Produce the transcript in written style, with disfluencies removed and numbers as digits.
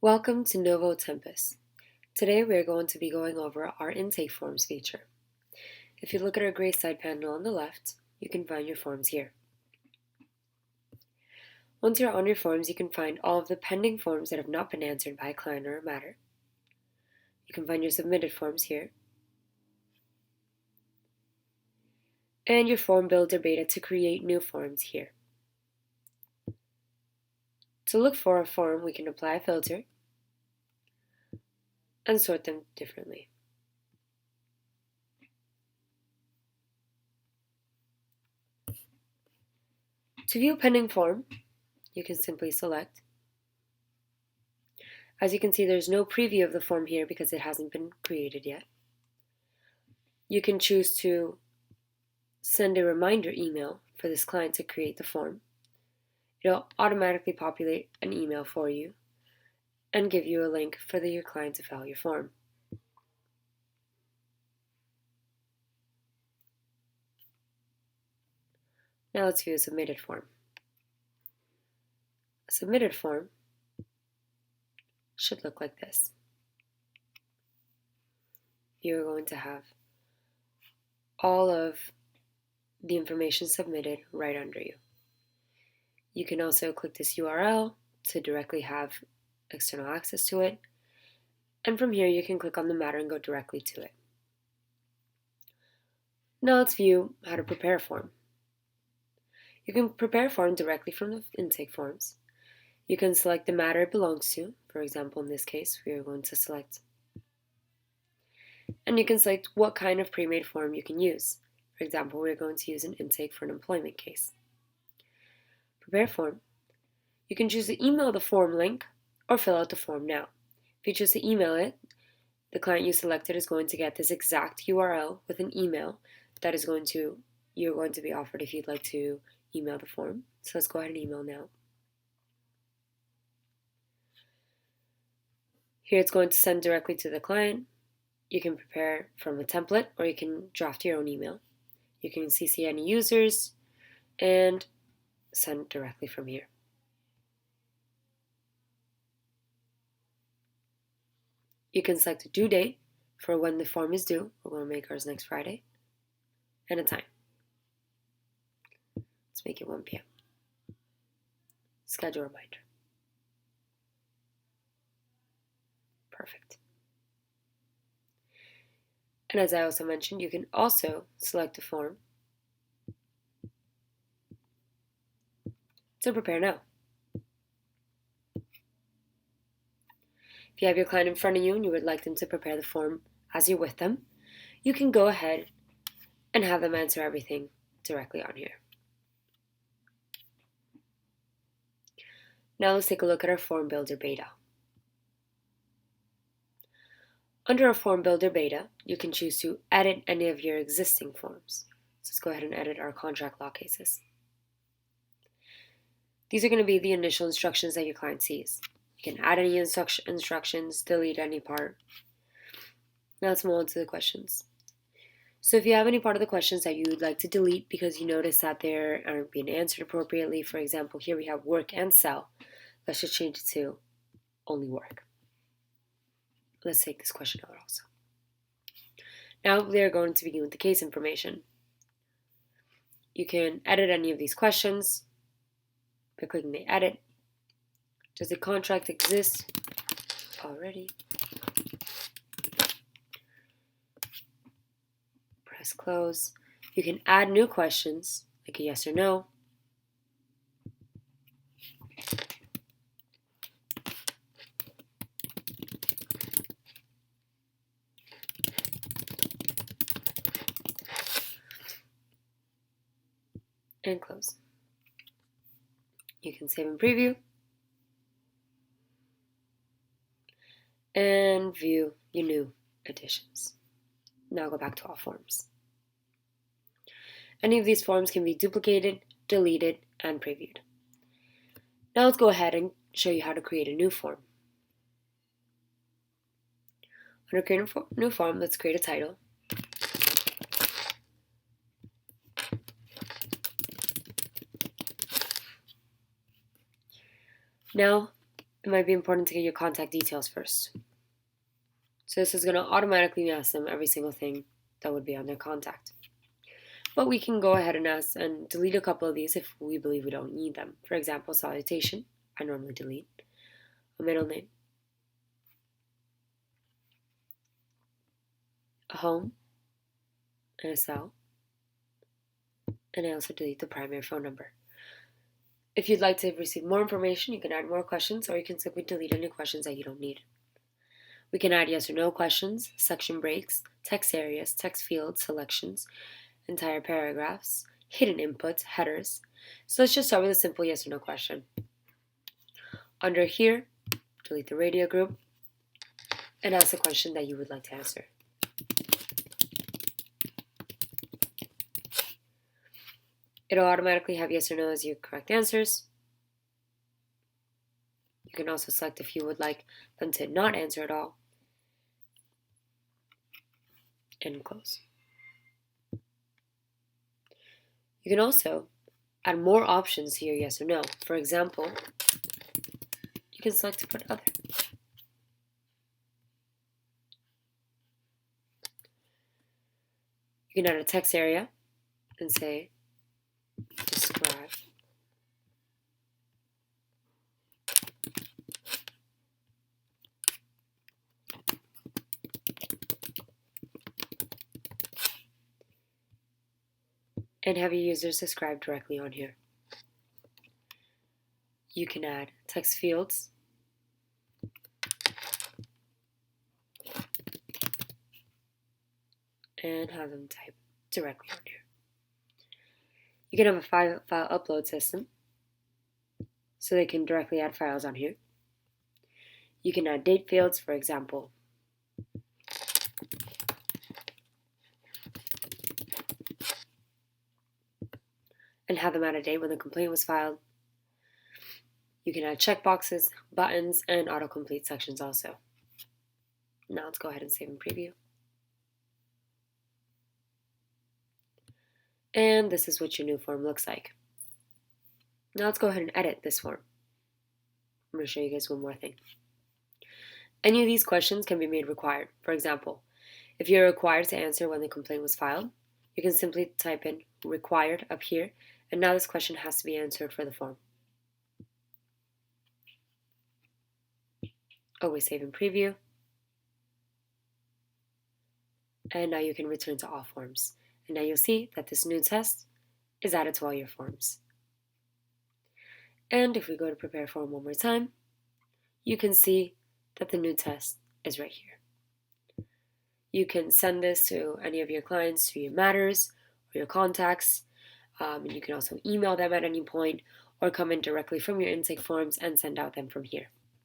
Welcome to NovoTempus. Today we are going to be going over our intake forms feature. If you look at our gray side panel on the left, you can find your forms here. Once you're on your forms, you can find all of the pending forms that have not been answered by a client or a matter. You can find your submitted forms here. And your form builder beta to create new forms here. To look for a form, we can apply a filter and sort them differently. To view a pending form, you can simply select. As you can see, there's no preview of the form here because it hasn't been created yet. You can choose to send a reminder email for this client to create the form. It'll automatically populate an email for you and give you a link for your client to fill your form. Now let's view a submitted form. A submitted form should look like this. You're going to have all of the information submitted right under you. You can also click this URL to directly have external access to it. And from here, you can click on the matter and go directly to it. Now let's view how to prepare a form. You can prepare a form directly from the intake forms. You can select the matter it belongs to. For example, in this case, we are going to select. And you can select what kind of pre-made form you can use. For example, we're going to use an intake for an employment case. Prepare form. You can choose to email the form link or fill out the form now. If you choose to email it, the client you selected is going to get this exact URL with an email that is you're going to be offered if you'd like to email the form. So let's go ahead and email now. Here it's going to send directly to the client. You can prepare from a template or you can draft your own email. You can CC any users and send directly from here. You can select a due date for when the form is due. We're going to make ours next Friday. And a time. Let's make it 1 p.m. Schedule reminder. Perfect. And as I also mentioned, you can also select a form to prepare now. If you have your client in front of you and you would like them to prepare the form as you're with them, you can go ahead and have them answer everything directly on here. Now let's take a look at our form builder beta. Under our form builder beta, you can choose to edit any of your existing forms. So let's go ahead and edit our contract law cases. These are going to be the initial instructions that your client sees. You can add any instructions, delete any part. Now let's move on to the questions. So if you have any part of the questions that you would like to delete because you notice that they aren't being answered appropriately, for example, here we have work and sell. Let's just change it to only work. Let's take this question out also. Now they're going to begin with the case information. You can edit any of these questions by clicking the edit. Does the contract exist already? Press close. You can add new questions, like a yes or no. And close. You can save and preview. And view your new additions. Now go back to all forms. Any of these forms can be duplicated, deleted, and previewed. Now let's go ahead and show you how to create a new form. Under create a new form, let's create a title. Now it might be important to get your contact details first. So this is going to automatically ask them every single thing that would be on their contact. But we can go ahead and ask and delete a couple of these if we believe we don't need them. For example, salutation, I normally delete. A middle name. A home. And a cell. And I also delete the primary phone number. If you'd like to receive more information, you can add more questions, or you can simply delete any questions that you don't need. We can add yes or no questions, section breaks, text areas, text fields, selections, entire paragraphs, hidden inputs, headers. So let's just start with a simple yes or no question. Under here, delete the radio group and ask the question that you would like to answer. It'll automatically have yes or no as your correct answers. You can also select if you would like them to not answer at all. And close. You can also add more options here, yes or no. For example, you can select to put other. You can add a text area and say, describe and have your users describe directly on here. You can add text fields and have them type directly on here. You can have a file upload system so they can directly add files on here. You can add date fields, for example, and have them add a date when the complaint was filed. You can add checkboxes, buttons, and autocomplete sections also. Now let's go ahead and save and preview. And this is what your new form looks like. Now let's go ahead and edit this form. I'm going to show you guys one more thing. Any of these questions can be made required. For example, if you're required to answer when the complaint was filed, you can simply type in required up here, and now this question has to be answered for the form. Always save and preview. And now you can return to all forms. And now you'll see that this new test is added to all your forms. And if we go to prepare form one more time, you can see that the new test is right here. You can send this to any of your clients through your matters or your contacts. And you can also email them at any point or come in directly from your intake forms and send out them from here.